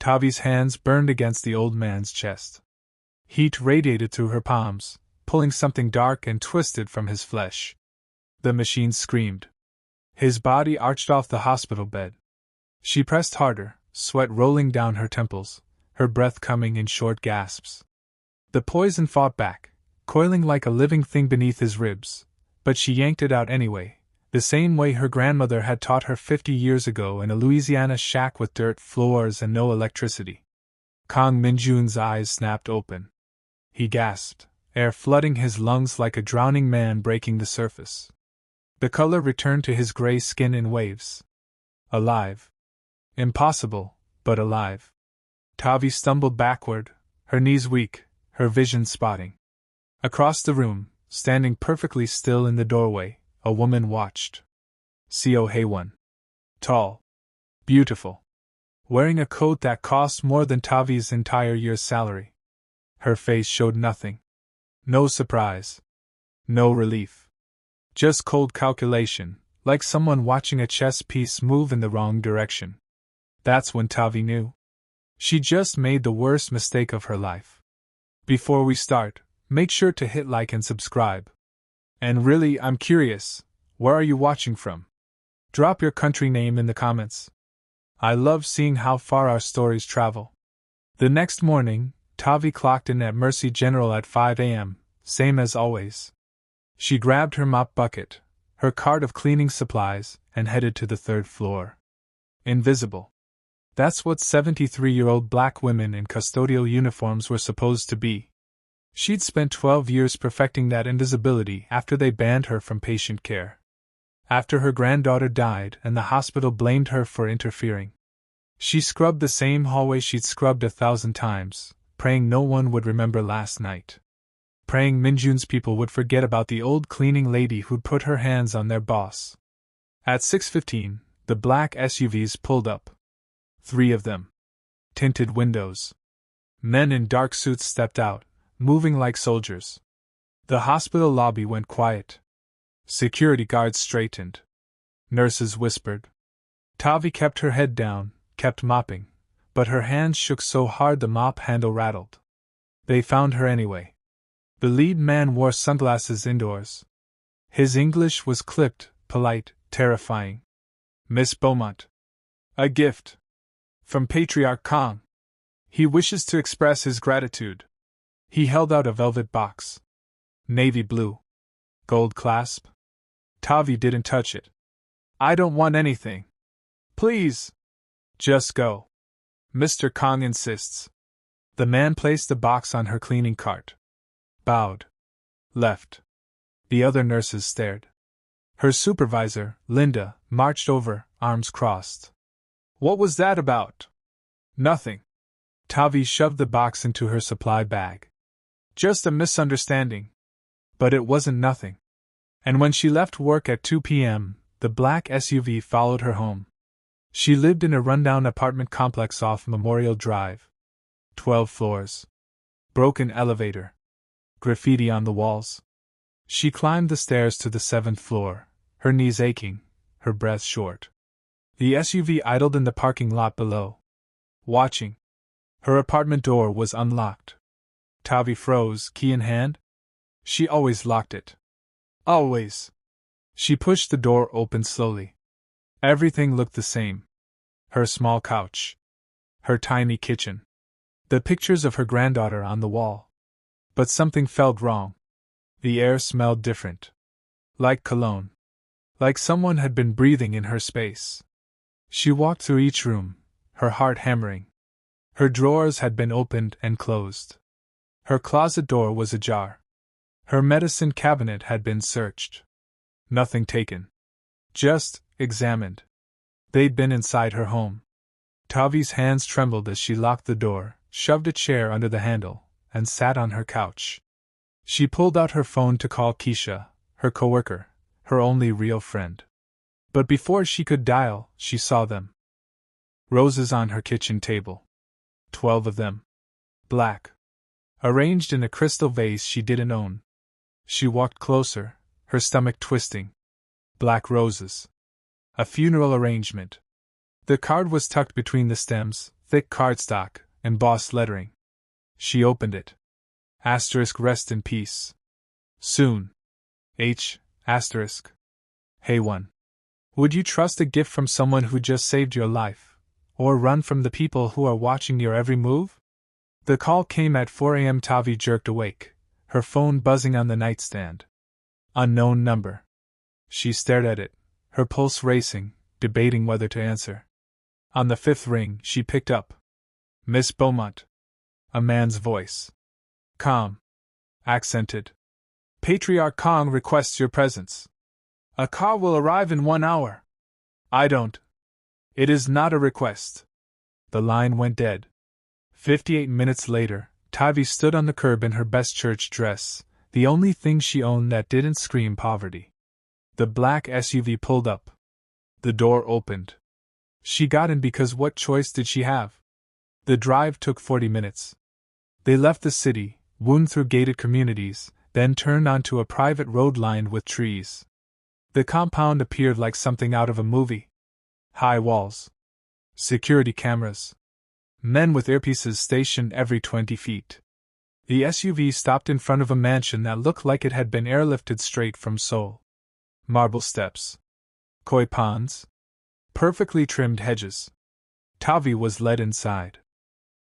Tavi's hands burned against the old man's chest. Heat radiated through her palms, pulling something dark and twisted from his flesh. The machine screamed. His body arched off the hospital bed. She pressed harder, sweat rolling down her temples, her breath coming in short gasps. The poison fought back, coiling like a living thing beneath his ribs, but she yanked it out anyway, the same way her grandmother had taught her 50 years ago in a Louisiana shack with dirt floors and no electricity. Kang Minjun's eyes snapped open. He gasped, air flooding his lungs like a drowning man breaking the surface. The color returned to his gray skin in waves. Alive. Impossible, but alive. Tavi stumbled backward, her knees weak, her vision spotting. Across the room, standing perfectly still in the doorway, a woman watched. Seo Haewon. Tall. Beautiful. Wearing a coat that cost more than Tavi's entire year's salary. Her face showed nothing. No surprise. No relief. Just cold calculation, like someone watching a chess piece move in the wrong direction. That's when Tavi knew. She just made the worst mistake of her life. Before we start, make sure to hit like and subscribe. And really, I'm curious, where are you watching from? Drop your country name in the comments. I love seeing how far our stories travel. The next morning, Tavi clocked in at Mercy General at 5 a.m., same as always. She grabbed her mop bucket, her cart of cleaning supplies, and headed to the third floor. Invisible. That's what 73-year-old black women in custodial uniforms were supposed to be. She'd spent 12 years perfecting that invisibility after they banned her from patient care. After her granddaughter died and the hospital blamed her for interfering. She scrubbed the same hallway she'd scrubbed 1,000 times, praying no one would remember last night. Praying Minjun's people would forget about the old cleaning lady who'd put her hands on their boss. At 6:15, the black SUVs pulled up. 3 of them. Tinted windows. Men in dark suits stepped out, moving like soldiers. The hospital lobby went quiet. Security guards straightened. Nurses whispered. Tavi kept her head down, kept mopping, but her hands shook so hard the mop handle rattled. They found her anyway. The lead man wore sunglasses indoors. His English was clipped, polite, terrifying. Miss Beaumont. A gift. From Patriarch Kang. He wishes to express his gratitude. He held out a velvet box. Navy blue. Gold clasp. Tavi didn't touch it. I don't want anything. Please. Just go. Mr. Kang insists. The man placed the box on her cleaning cart. Bowed. Left. The other nurses stared. Her supervisor, Linda, marched over, arms crossed. What was that about? Nothing. Tavi shoved the box into her supply bag. Just a misunderstanding. But it wasn't nothing. And when she left work at 2 p.m., the black SUV followed her home. She lived in a rundown apartment complex off Memorial Drive. 12 floors. Broken elevator. Graffiti on the walls. She climbed the stairs to the 7th floor, her knees aching, her breath short. The SUV idled in the parking lot below. Watching. Her apartment door was unlocked. Tavi froze, key in hand. She always locked it. Always. She pushed the door open slowly. Everything looked the same. Her small couch. Her tiny kitchen. The pictures of her granddaughter on the wall. But something felt wrong. The air smelled different. Like cologne. Like someone had been breathing in her space. She walked through each room, her heart hammering. Her drawers had been opened and closed. Her closet door was ajar. Her medicine cabinet had been searched. Nothing taken. Just examined. They'd been inside her home. Tavi's hands trembled as she locked the door, shoved a chair under the handle, and sat on her couch. She pulled out her phone to call Keisha, her coworker, her only real friend. But before she could dial, she saw them. Roses on her kitchen table. 12 of them. Black. Arranged in a crystal vase she didn't own. She walked closer, her stomach twisting. Black roses. A funeral arrangement. The card was tucked between the stems, thick cardstock, embossed lettering. She opened it. Asterisk rest in peace. Soon. H. Asterisk. Hey one. Would you trust a gift from someone who just saved your life? Or run from the people who are watching your every move? The call came at 4 a.m. Tavi jerked awake, her phone buzzing on the nightstand. Unknown number. She stared at it, her pulse racing, debating whether to answer. On the fifth ring, she picked up. Miss Beaumont. A man's voice. Calm. Accented. Patriarch Kong requests your presence. A car will arrive in 1 hour. I don't. It is not a request. The line went dead. 58 minutes later, Tavi stood on the curb in her best church dress, the only thing she owned that didn't scream poverty. The black SUV pulled up. The door opened. She got in because what choice did she have? The drive took 40 minutes. They left the city, wound through gated communities, then turned onto a private road lined with trees. The compound appeared like something out of a movie. High walls. Security cameras. Men with earpieces stationed every 20 feet. The SUV stopped in front of a mansion that looked like it had been airlifted straight from Seoul. Marble steps. Koi ponds. Perfectly trimmed hedges. Tavi was led inside.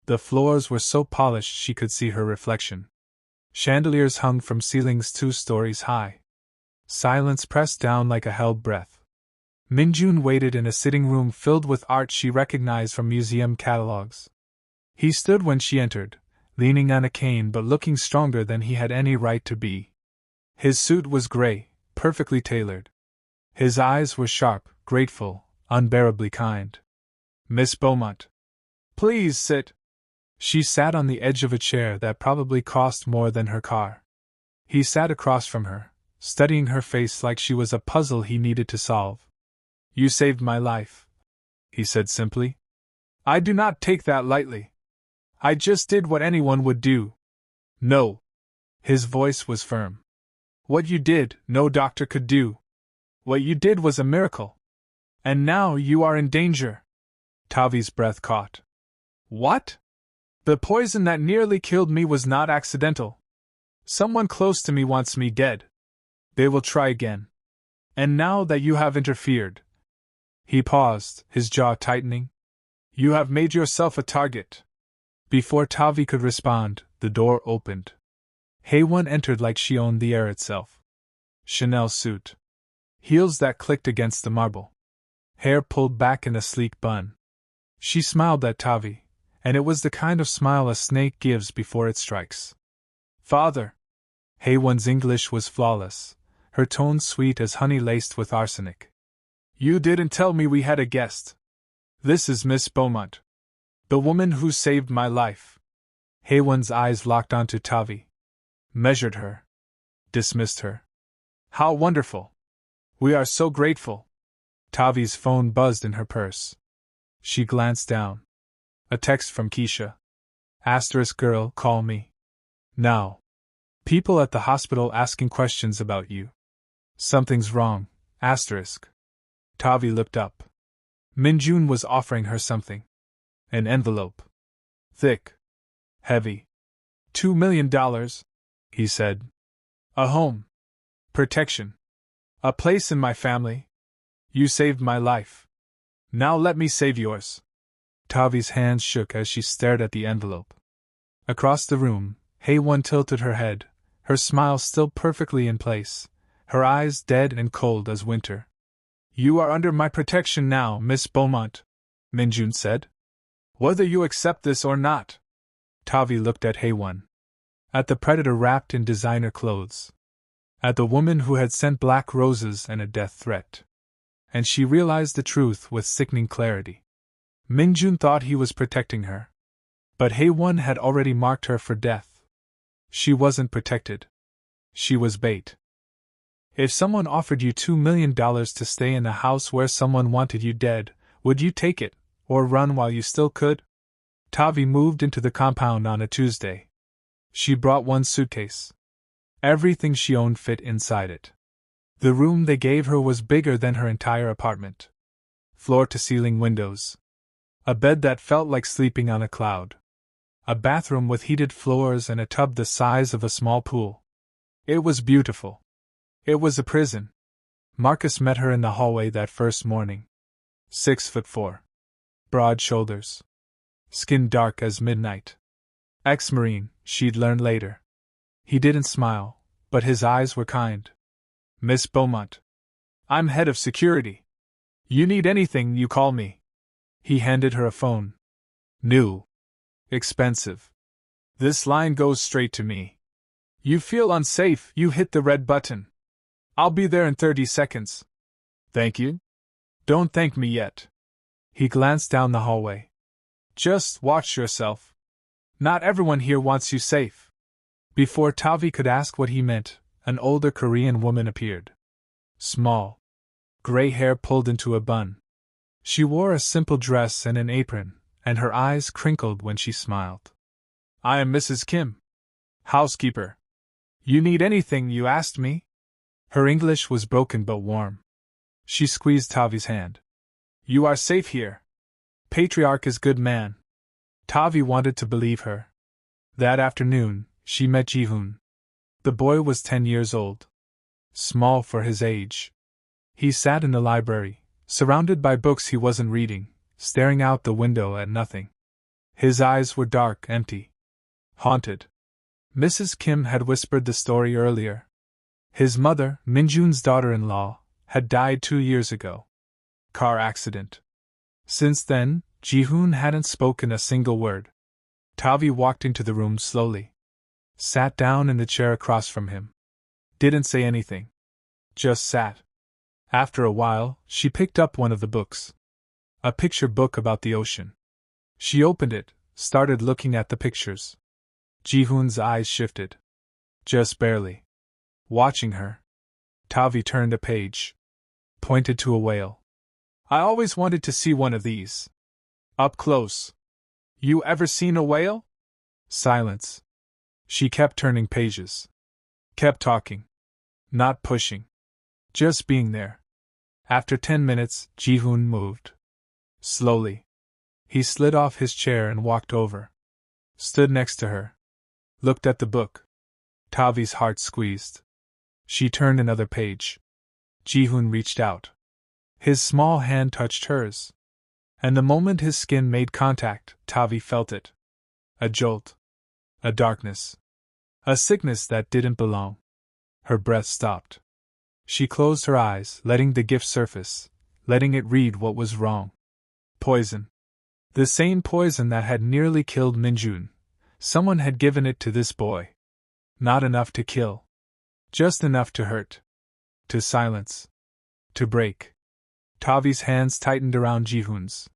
The floors were so polished she could see her reflection. Chandeliers hung from ceilings 2 stories high. Silence pressed down like a held breath. Minjun waited in a sitting room filled with art she recognized from museum catalogs. He stood when she entered, leaning on a cane but looking stronger than he had any right to be. His suit was gray, perfectly tailored. His eyes were sharp, grateful, unbearably kind. Miss Beaumont. Please sit. She sat on the edge of a chair that probably cost more than her car. He sat across from her, studying her face like she was a puzzle he needed to solve. You saved my life, he said simply. I do not take that lightly. I just did what anyone would do. No. His voice was firm. What you did, no doctor could do. What you did was a miracle. And now you are in danger. Tavi's breath caught. What? The poison that nearly killed me was not accidental. Someone close to me wants me dead. They will try again. And now that you have interfered. He paused, his jaw tightening. You have made yourself a target. Before Tavi could respond, the door opened. Haewon entered like she owned the air itself. Chanel suit. Heels that clicked against the marble. Hair pulled back in a sleek bun. She smiled at Tavi, and it was the kind of smile a snake gives before it strikes. Father. Haewon's English was flawless, her tone sweet as honey laced with arsenic. You didn't tell me we had a guest. This is Miss Beaumont. The woman who saved my life. Haewon's eyes locked onto Tavi. Measured her. Dismissed her. How wonderful. We are so grateful. Tavi's phone buzzed in her purse. She glanced down. A text from Keisha. Asterisk girl, call me. Now. People at the hospital asking questions about you. Something's wrong. Asterisk. Tavi looked up. Minjun was offering her something. An envelope. Thick. Heavy. $2 million, he said. A home. Protection. A place in my family. You saved my life. Now let me save yours. Tavi's hands shook as she stared at the envelope. Across the room, Haewon tilted her head, her smile still perfectly in place, her eyes dead and cold as winter. You are under my protection now, Miss Beaumont, Minjun said. Whether you accept this or not. Tavi looked at Haewon. At the predator wrapped in designer clothes. At the woman who had sent black roses and a death threat. And she realized the truth with sickening clarity. Minjun thought he was protecting her. But Haewon had already marked her for death. She wasn't protected. She was bait. If someone offered you $2 million to stay in a house where someone wanted you dead, would you take it, or run while you still could? Tavi moved into the compound on a Tuesday. She brought one suitcase. Everything she owned fit inside it. The room they gave her was bigger than her entire apartment. Floor-to-ceiling windows. A bed that felt like sleeping on a cloud. A bathroom with heated floors and a tub the size of a small pool. It was beautiful. It was a prison. Marcus met her in the hallway that first morning. 6'4". Broad shoulders. Skin dark as midnight. Ex-Marine, she'd learn later. He didn't smile, but his eyes were kind. Miss Beaumont. I'm head of security. You need anything, you call me. He handed her a phone. New. Expensive. This line goes straight to me. You feel unsafe, you hit the red button. I'll be there in 30 seconds. Thank you? Don't thank me yet. He glanced down the hallway. Just watch yourself. Not everyone here wants you safe. Before Tavi could ask what he meant, an older Korean woman appeared. Small. Gray hair pulled into a bun. She wore a simple dress and an apron, and her eyes crinkled when she smiled. I am Mrs. Kim. Housekeeper. You need anything, you asked me? Her English was broken but warm. She squeezed Tavi's hand. You are safe here. Patriarch is good man. Tavi wanted to believe her. That afternoon, she met Ji-hoon. The boy was 10 years old. Small for his age. He sat in the library, surrounded by books he wasn't reading, staring out the window at nothing. His eyes were dark, empty. Haunted. Mrs. Kim had whispered the story earlier. His mother, Minjun's daughter-in-law, had died 2 years ago. Car accident. Since then, Ji-hoon hadn't spoken a single word. Tavi walked into the room slowly. Sat down in the chair across from him. Didn't say anything. Just sat. After a while, she picked up one of the books. A picture book about the ocean. She opened it, started looking at the pictures. Ji-hoon's eyes shifted. Just barely. Watching her. Tavi turned a page. Pointed to a whale. I always wanted to see one of these. Up close. You ever seen a whale? Silence. She kept turning pages. Kept talking. Not pushing. Just being there. After 10 minutes, Ji-hoon moved. Slowly. He slid off his chair and walked over. Stood next to her. Looked at the book. Tavi's heart squeezed. She turned another page. Ji-hoon reached out. His small hand touched hers. And the moment his skin made contact, Tavi felt it. A jolt. A darkness. A sickness that didn't belong. Her breath stopped. She closed her eyes, letting the gift surface, letting it read what was wrong. Poison. The same poison that had nearly killed Minjun. Someone had given it to this boy. Not enough to kill. Just enough to hurt. To silence. To break. Tavi's hands tightened around Ji-hoon's.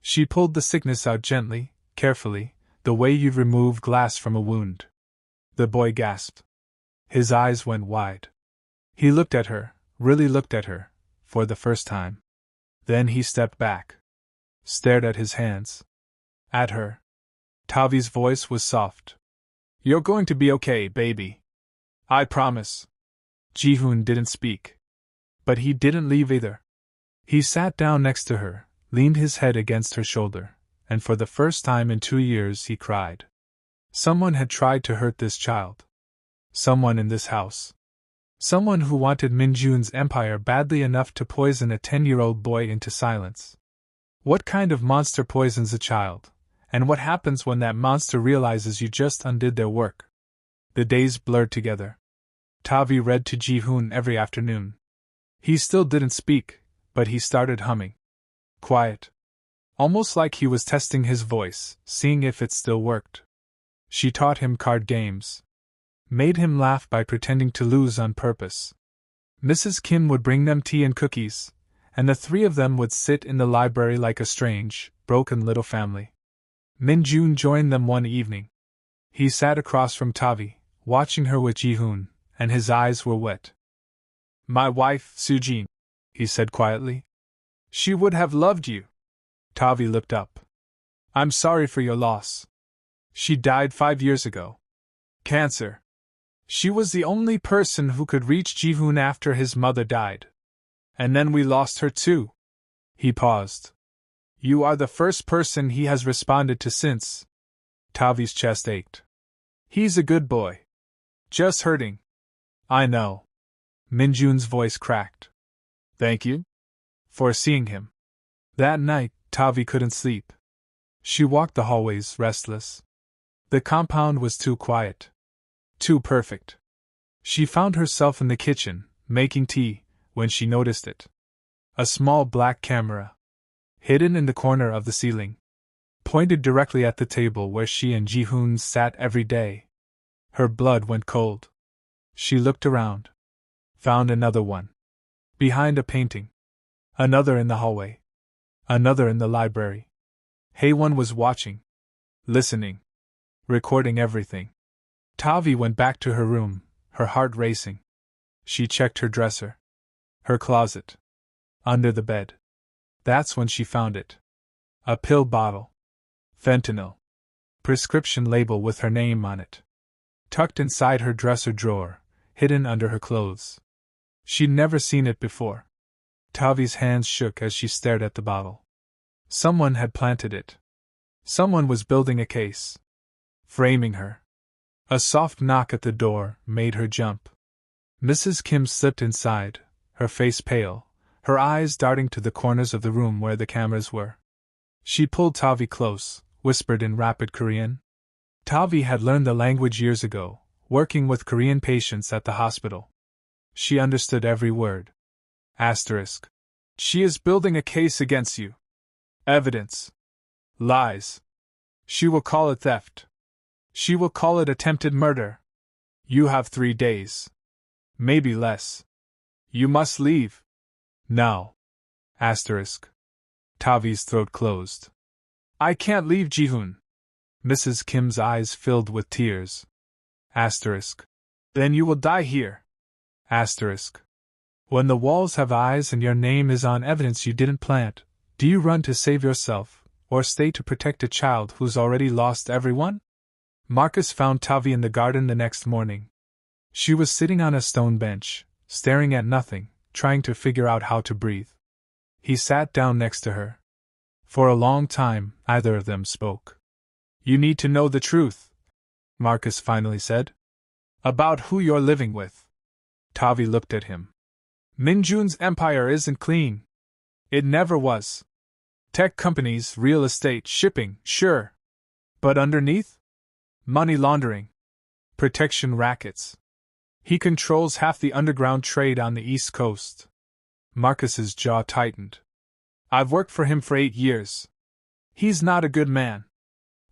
She pulled the sickness out gently, carefully, the way you'd remove glass from a wound. The boy gasped. His eyes went wide. He looked at her, really looked at her, for the first time. Then he stepped back. Stared at his hands. At her. Tavi's voice was soft. You're going to be okay, baby. I promise. Ji-hoon didn't speak. But he didn't leave either. He sat down next to her, leaned his head against her shoulder, and for the first time in 2 years he cried. Someone had tried to hurt this child. Someone in this house. Someone who wanted Minjun's empire badly enough to poison a 10-year-old boy into silence. What kind of monster poisons a child, and what happens when that monster realizes you just undid their work? The days blurred together. Tavi read to Ji-hoon every afternoon. He still didn't speak, but he started humming. Quiet. Almost like he was testing his voice, seeing if it still worked. She taught him card games. Made him laugh by pretending to lose on purpose. Mrs. Kim would bring them tea and cookies, and the three of them would sit in the library like a strange, broken little family. Minjun joined them one evening. He sat across from Tavi, watching her with Ji-hoon, and his eyes were wet. My wife, Sujin, he said quietly. She would have loved you. Tavi looked up. I'm sorry for your loss. She died 5 years ago. Cancer. She was the only person who could reach Ji-hoon after his mother died. And then we lost her too. He paused. You are the first person he has responded to since. Tavi's chest ached. He's a good boy. Just hurting. I know. Minjun's voice cracked. Thank you for seeing him. That night, Tavi couldn't sleep. She walked the hallways, restless. The compound was too quiet. Too perfect. She found herself in the kitchen, making tea, when she noticed it. A small black camera, hidden in the corner of the ceiling, pointed directly at the table where she and Ji-hoon sat every day. Her blood went cold. She looked around. Found another one. Behind a painting. Another in the hallway. Another in the library. Haewon was watching. Listening. Recording everything. Tavi went back to her room, her heart racing. She checked her dresser. Her closet. Under the bed. That's when she found it. A pill bottle. Fentanyl. Prescription label with her name on it. Tucked inside her dresser drawer, hidden under her clothes. She'd never seen it before. Tavi's hands shook as she stared at the bottle. Someone had planted it. Someone was building a case. Framing her. A soft knock at the door made her jump. Mrs. Kim slipped inside, her face pale, her eyes darting to the corners of the room where the cameras were. She pulled Tavi close, whispered in rapid Korean. Tavi had learned the language years ago, working with Korean patients at the hospital. She understood every word. Asterisk. She is building a case against you. Evidence. Lies. She will call it theft. She will call it attempted murder. You have 3 days. Maybe less. You must leave. Now. Asterisk. Tavi's throat closed. I can't leave Ji-hoon. Mrs. Kim's eyes filled with tears. Asterisk. Then you will die here. Asterisk. When the walls have eyes and your name is on evidence you didn't plant, do you run to save yourself, or stay to protect a child who's already lost everyone? Marcus found Tavi in the garden the next morning. She was sitting on a stone bench, staring at nothing, trying to figure out how to breathe. He sat down next to her. For a long time, neither of them spoke. You need to know the truth, Marcus finally said. About who you're living with. Tavi looked at him. Minjun's empire isn't clean. It never was. Tech companies, real estate, shipping, sure. But underneath? Money laundering. Protection rackets. He controls half the underground trade on the East Coast. Marcus's jaw tightened. I've worked for him for 8 years. He's not a good man.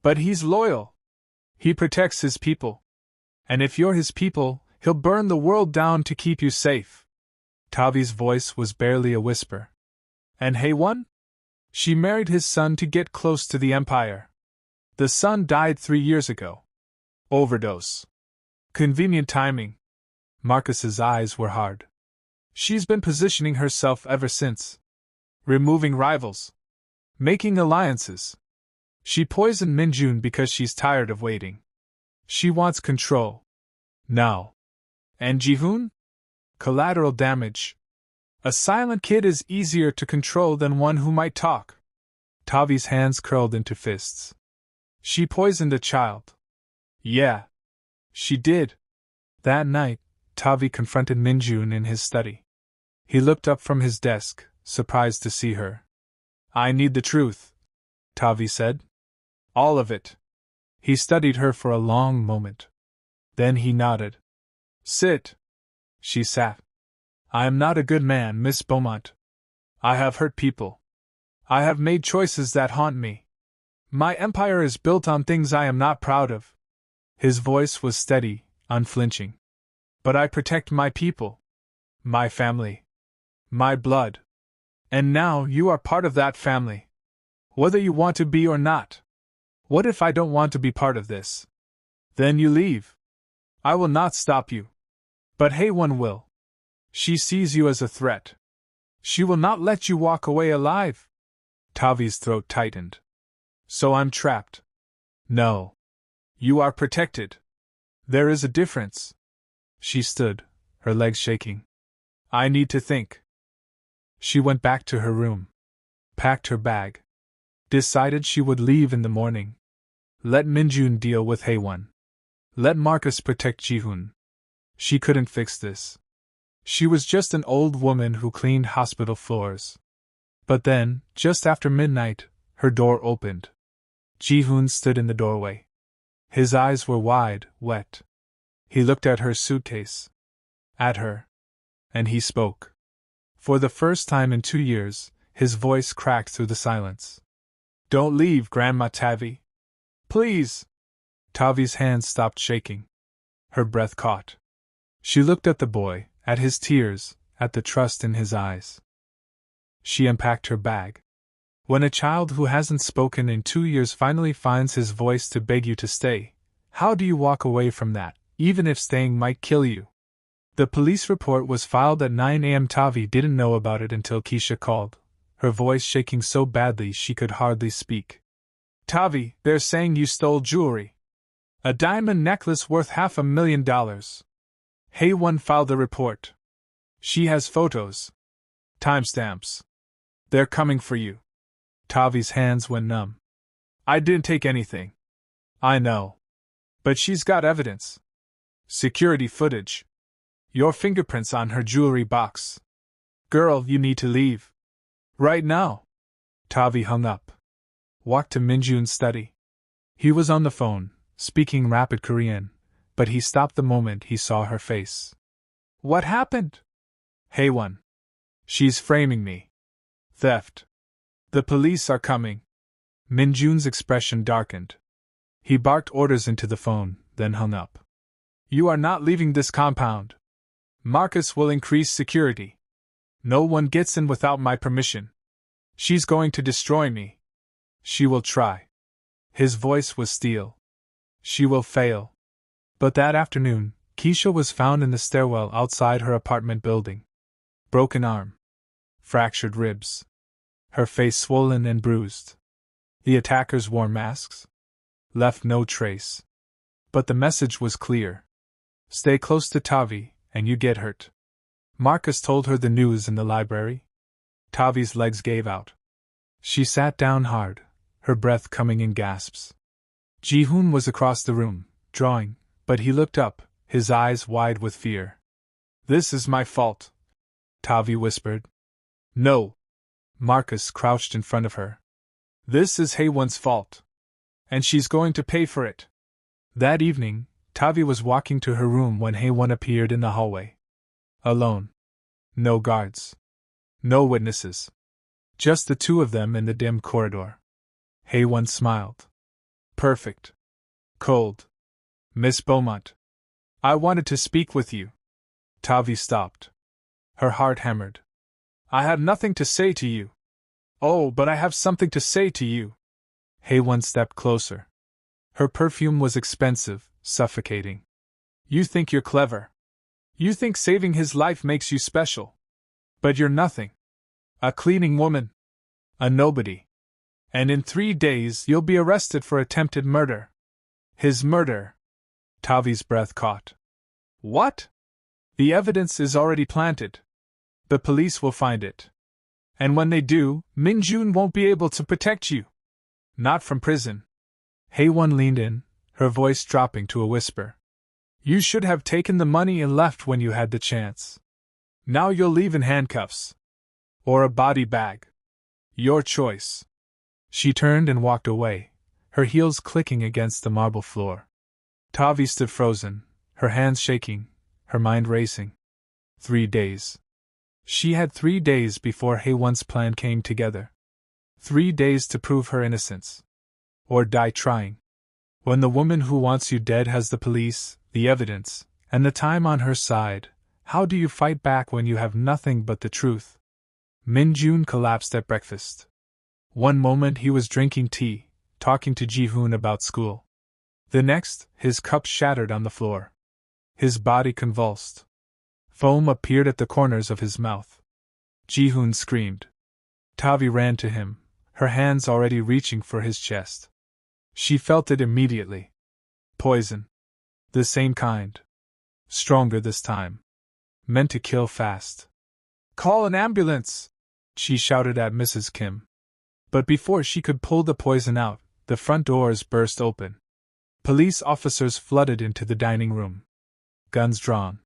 But he's loyal. He protects his people. And if you're his people, he'll burn the world down to keep you safe. Tavi's voice was barely a whisper. And Haewon? She married his son to get close to the empire. The son died 3 years ago. Overdose. Convenient timing. Marcus's eyes were hard. She's been positioning herself ever since. Removing rivals. Making alliances. She poisoned Minjun because she's tired of waiting. She wants control. Now. And Ji-hoon? Collateral damage. A silent kid is easier to control than one who might talk. Tavi's hands curled into fists. She poisoned a child. Yeah. She did. That night, Tavi confronted Minjun in his study. He looked up from his desk, surprised to see her. I need the truth, Tavi said. All of it. He studied her for a long moment. Then he nodded. Sit. She sat. I am not a good man, Miss Beaumont. I have hurt people. I have made choices that haunt me. My empire is built on things I am not proud of. His voice was steady, unflinching. But I protect my people. My family. My blood. And now you are part of that family. Whether you want to be or not. What if I don't want to be part of this? Then you leave. I will not stop you. But Haewon will. She sees you as a threat. She will not let you walk away alive. Tavi's throat tightened. So I'm trapped. No. You are protected. There is a difference. She stood, her legs shaking. I need to think. She went back to her room. Packed her bag. Decided she would leave in the morning. Let Minjun deal with Haewon. Let Marcus protect Jihoon. She couldn't fix this. She was just an old woman who cleaned hospital floors. But then, just after midnight, her door opened. Jihoon stood in the doorway. His eyes were wide, wet. He looked at her suitcase. At her. And he spoke. For the first time in 2 years, his voice cracked through the silence. Don't leave, Grandma Tavi. Please. Tavi's hands stopped shaking. Her breath caught. She looked at the boy, at his tears, at the trust in his eyes. She unpacked her bag. When a child who hasn't spoken in 2 years finally finds his voice to beg you to stay, how do you walk away from that, even if staying might kill you? The police report was filed at 9 a.m. Tavi didn't know about it until Keisha called, her voice shaking so badly she could hardly speak. Tavi, they're saying you stole jewelry. A diamond necklace worth $500,000. Haewon filed the report. She has photos. Timestamps. They're coming for you. Tavi's hands went numb. I didn't take anything. I know. But she's got evidence. Security footage. Your fingerprints on her jewelry box. Girl, you need to leave. Right now. Tavi hung up. Walked to Minjun's study. He was on the phone, speaking rapid Korean, but he stopped the moment he saw her face. What happened? Haewon. She's framing me. Theft. The police are coming. Minjun's expression darkened. He barked orders into the phone, then hung up. You are not leaving this compound. Marcus will increase security. No one gets in without my permission. She's going to destroy me. She will try. His voice was steel. She will fail. But that afternoon, Keisha was found in the stairwell outside her apartment building. Broken arm. Fractured ribs. Her face swollen and bruised. The attackers wore masks. Left no trace. But the message was clear. Stay close to Tavi, and you get hurt. Marcus told her the news in the library. Tavi's legs gave out. She sat down hard, her breath coming in gasps. Jihoon was across the room, drawing, but he looked up, his eyes wide with fear. This is my fault, Tavi whispered. No. Marcus crouched in front of her. This is Haewon's fault. And she's going to pay for it. That evening, Tavi was walking to her room when Haewon appeared in the hallway. Alone. No guards. No witnesses. Just the two of them in the dim corridor. Haewon smiled. Perfect. Cold. Miss Beaumont. I wanted to speak with you. Tavi stopped. Her heart hammered. I had nothing to say to you. Oh, but I have something to say to you. Haewon stepped closer. Her perfume was expensive, suffocating. You think you're clever. You think saving his life makes you special. But you're nothing. A cleaning woman. A nobody. And in 3 days you'll be arrested for attempted murder. His murder. Tavi's breath caught. What? The evidence is already planted. The police will find it. And when they do, Minjun won't be able to protect you. Not from prison. Haewon leaned in, her voice dropping to a whisper. You should have taken the money and left when you had the chance. Now you'll leave in handcuffs. Or a body bag. Your choice. She turned and walked away, her heels clicking against the marble floor. Tavi stood frozen, her hands shaking, her mind racing. 3 days. She had 3 days before Haewon's plan came together. 3 days to prove her innocence. Or die trying. When the woman who wants you dead has the police, the evidence, and the time on her side, how do you fight back when you have nothing but the truth? Minjun collapsed at breakfast. One moment he was drinking tea, talking to Jihoon about school. The next, his cup shattered on the floor. His body convulsed. Foam appeared at the corners of his mouth. Jihoon screamed. Tavi ran to him, her hands already reaching for his chest. She felt it immediately. Poison. The same kind. Stronger this time. Meant to kill fast. Call an ambulance! She shouted at Mrs. Kim. But before she could pull the poison out, the front doors burst open. Police officers flooded into the dining room. Guns drawn.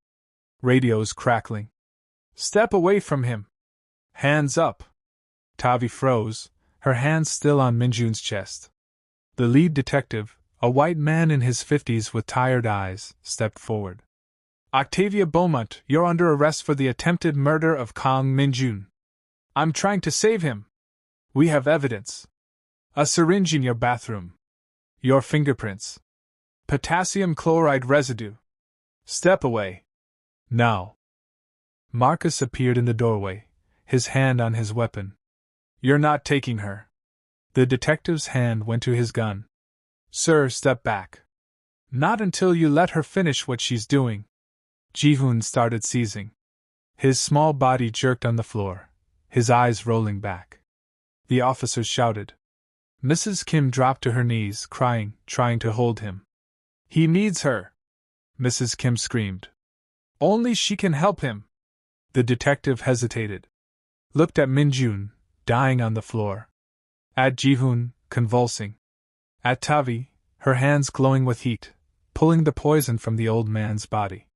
Radios crackling. "Step away from him! Hands up!" Tavi froze, her hands still on Minjun's chest. The lead detective, a white man in his 50s with tired eyes, stepped forward. "Octavia Beaumont, you're under arrest for the attempted murder of Kang Minjun. I'm trying to save him. We have evidence. A syringe in your bathroom. Your fingerprints. Potassium chloride residue. Step away. Now." Marcus appeared in the doorway, his hand on his weapon. "You're not taking her." The detective's hand went to his gun. "Sir, step back. Not until you let her finish what she's doing." Ji-hoon started seizing. His small body jerked on the floor, his eyes rolling back. The officers shouted. Mrs. Kim dropped to her knees, crying, trying to hold him. "He needs her!" Mrs. Kim screamed. "Only she can help him." The detective hesitated. Looked at Minjun, dying on the floor. At Ji-hoon, convulsing. At Tavi, her hands glowing with heat, pulling the poison from the old man's body.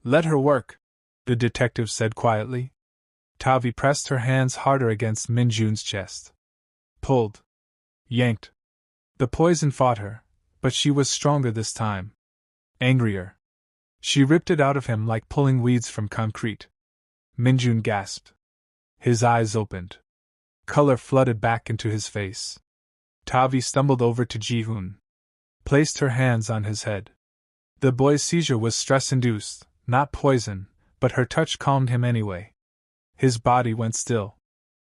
"Let her work," the detective said quietly. Tavi pressed her hands harder against Minjun's chest. Pulled. Yanked. The poison fought her, but she was stronger this time. Angrier. She ripped it out of him like pulling weeds from concrete. Minjun gasped. His eyes opened. Color flooded back into his face. Tavi stumbled over to Ji-hoon. Placed her hands on his head. The boy's seizure was stress-induced, not poison, but her touch calmed him anyway. His body went still.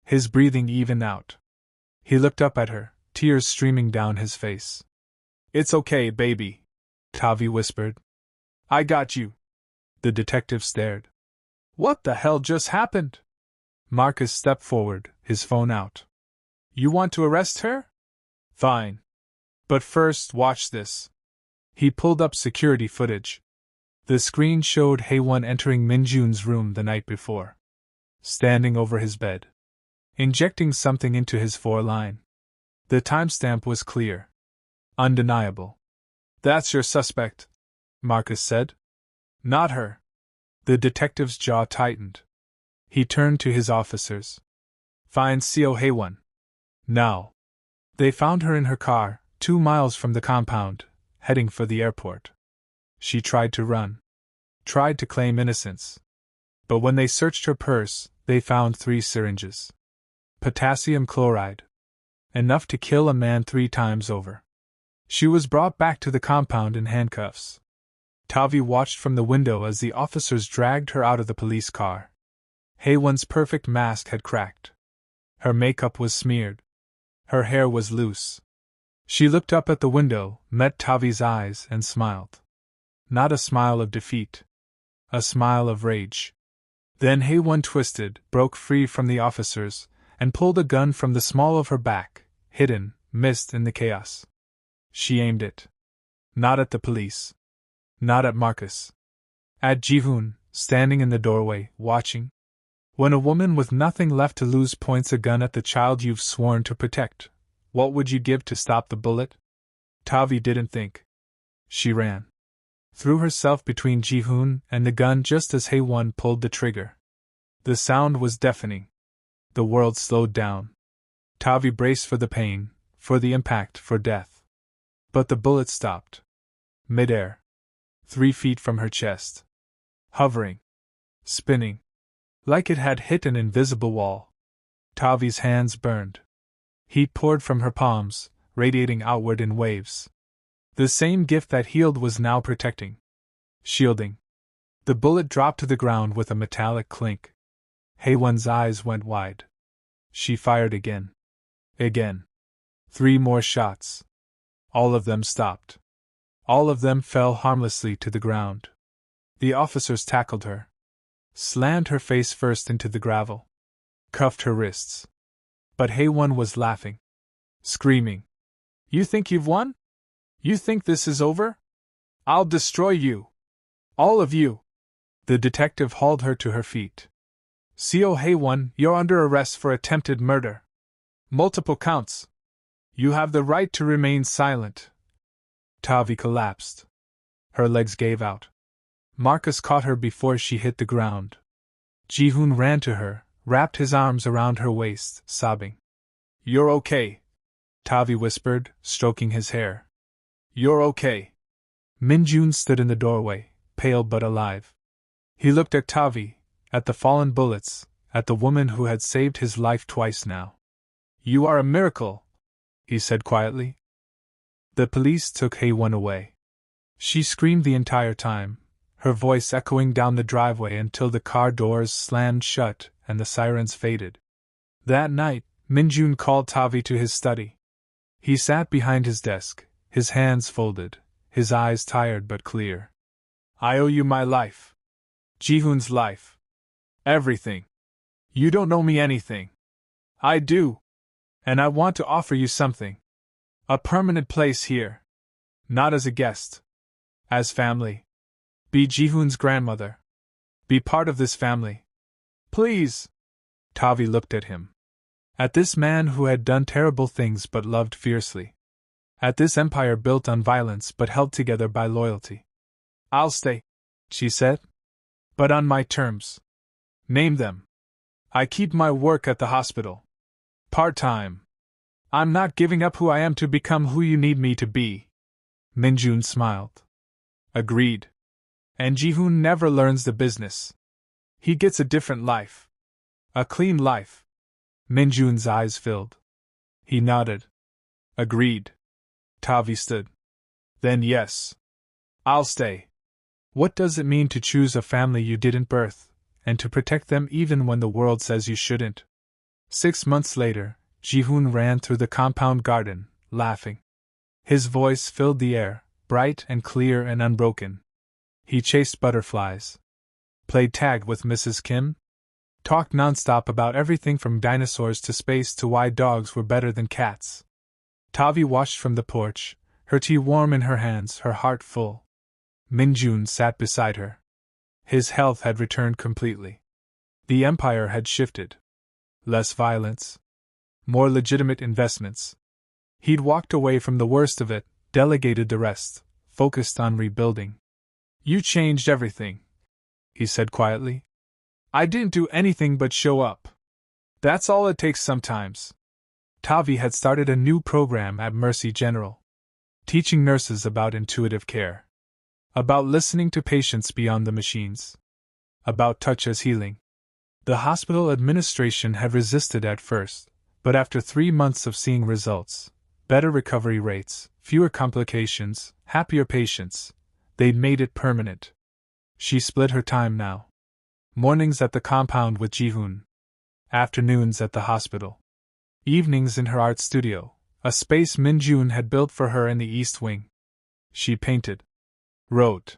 His breathing evened out. He looked up at her, tears streaming down his face. "It's okay, baby," Tavi whispered. "I got you." The detective stared. "What the hell just happened?" Marcus stepped forward, his phone out. "You want to arrest her? Fine. But first, watch this." He pulled up security footage. The screen showed Haewon entering Minjun's room the night before. Standing over his bed. Injecting something into his foreline. The timestamp was clear. Undeniable. "That's your suspect," Marcus said. "Not her." The detective's jaw tightened. He turned to his officers. "Find Seo Haewon. Now." They found her in her car, 2 miles from the compound, heading for the airport. She tried to run. Tried to claim innocence. But when they searched her purse, they found 3 syringes. Potassium chloride. Enough to kill a man 3 times over. She was brought back to the compound in handcuffs. Tavi watched from the window as the officers dragged her out of the police car. Haewon's perfect mask had cracked. Her makeup was smeared. Her hair was loose. She looked up at the window, met Tavi's eyes, and smiled. Not a smile of defeat. A smile of rage. Then Haewon twisted, broke free from the officers, and pulled a gun from the small of her back, hidden, missed in the chaos. She aimed it. Not at the police. Not at Marcus. At Ji-hoon, standing in the doorway, watching. When a woman with nothing left to lose points a gun at the child you've sworn to protect, what would you give to stop the bullet? Tavi didn't think. She ran. Threw herself between Ji-hoon and the gun just as Haewon pulled the trigger. The sound was deafening. The world slowed down. Tavi braced for the pain, for the impact, for death. But the bullet stopped. Mid-air. 3 feet from her chest. Hovering. Spinning. Like it had hit an invisible wall. Tavi's hands burned. Heat poured from her palms, radiating outward in waves. The same gift that healed was now protecting. Shielding. The bullet dropped to the ground with a metallic clink. Haewon's eyes went wide. She fired again. Again. 3 more shots. All of them stopped. All of them fell harmlessly to the ground. The officers tackled her. Slammed her face first into the gravel. Cuffed her wrists. But Haewon was laughing. Screaming. "You think you've won? You think this is over? I'll destroy you. All of you." The detective hauled her to her feet. "Seo Haewon, you're under arrest for attempted murder." Multiple counts. You have the right to remain silent. Tavi collapsed. Her legs gave out. Marcus caught her before she hit the ground. Ji-hoon ran to her, wrapped his arms around her waist, sobbing. You're okay, Tavi whispered, stroking his hair. You're okay. Min-jun stood in the doorway, pale but alive. He looked at Tavi, at the fallen bullets, at the woman who had saved his life twice now. You are a miracle, he said quietly. The police took Hae-won away. She screamed the entire time, her voice echoing down the driveway until the car doors slammed shut and the sirens faded. That night, Min-jun called Tavi to his study. He sat behind his desk, his hands folded, his eyes tired but clear. I owe you my life. Ji-hoon's life. Everything. You don't owe me anything. I do. And I want to offer you something. A permanent place here. Not as a guest. As family. Be Ji-hoon's grandmother. Be part of this family. Please. Tavi looked at him. At this man who had done terrible things but loved fiercely. At this empire built on violence but held together by loyalty. I'll stay, she said. But on my terms. Name them. I keep my work at the hospital. Part-time. I'm not giving up who I am to become who you need me to be. Min-jun smiled. Agreed. And Ji-hoon never learns the business. He gets a different life. A clean life. Min-jun's eyes filled. He nodded. Agreed. Tavi stood. Then yes. I'll stay. What does it mean to choose a family you didn't birth, and to protect them even when the world says you shouldn't? 6 months later, Ji-hoon ran through the compound garden, laughing. His voice filled the air, bright and clear and unbroken. He chased butterflies. Played tag with Mrs. Kim. Talked nonstop about everything from dinosaurs to space to why dogs were better than cats. Tavi watched from the porch, her tea warm in her hands, her heart full. Min-jun sat beside her. His health had returned completely. The empire had shifted. Less violence. More legitimate investments. He'd walked away from the worst of it, delegated the rest, focused on rebuilding. You changed everything, he said quietly. I didn't do anything but show up. That's all it takes sometimes. Tavi had started a new program at Mercy General. Teaching nurses about intuitive care. About listening to patients beyond the machines. About touch as healing. The hospital administration had resisted at first, but after 3 months of seeing results, better recovery rates, fewer complications, happier patients, they'd made it permanent. She split her time now. Mornings at the compound with Ji-hoon. Afternoons at the hospital. Evenings in her art studio, a space Min-jun had built for her in the East Wing. She painted. Wrote.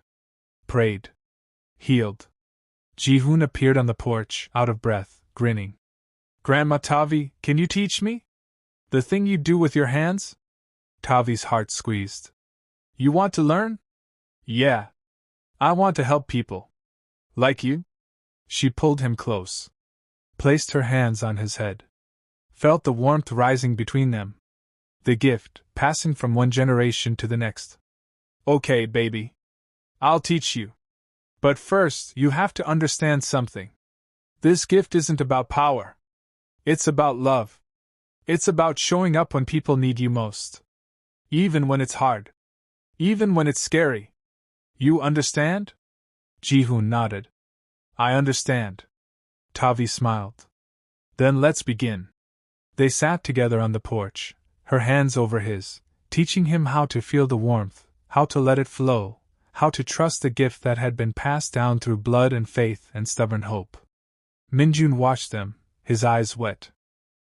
Prayed. Healed. Ji-hoon appeared on the porch, out of breath, grinning. Grandma Tavi, can you teach me? The thing you do with your hands? Tavi's heart squeezed. You want to learn? Yeah. I want to help people. Like you? She pulled him close. Placed her hands on his head. Felt the warmth rising between them. The gift, passing from one generation to the next. Okay, baby. I'll teach you. But first, you have to understand something. This gift isn't about power. It's about love. It's about showing up when people need you most. Even when it's hard. Even when it's scary. You understand? Ji-hoon nodded. I understand. Tavi smiled. Then let's begin. They sat together on the porch, her hands over his, teaching him how to feel the warmth, how to let it flow, how to trust the gift that had been passed down through blood and faith and stubborn hope. Min-jun watched them, his eyes wet.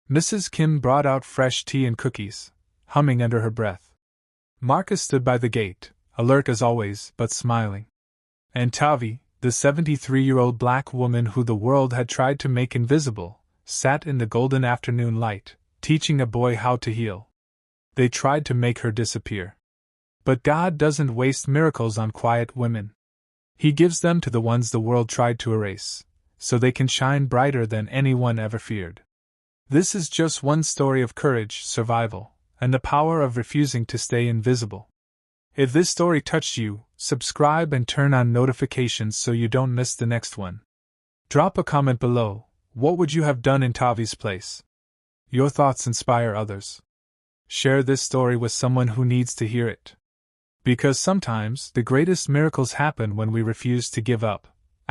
Mrs. Kim brought out fresh tea and cookies, humming under her breath. Marcus stood by the gate, alert as always, but smiling. And Tavi, the 73-year-old black woman who the world had tried to make invisible, sat in the golden afternoon light, teaching a boy how to heal. They tried to make her disappear. But God doesn't waste miracles on quiet women. He gives them to the ones the world tried to erase, so they can shine brighter than anyone ever feared. This is just one story of courage, survival, and the power of refusing to stay invisible. If this story touched you, subscribe and turn on notifications so you don't miss the next one. Drop a comment below. What would you have done in Tavi's place? Your thoughts inspire others. Share this story with someone who needs to hear it. Because sometimes the greatest miracles happen when we refuse to give up. ****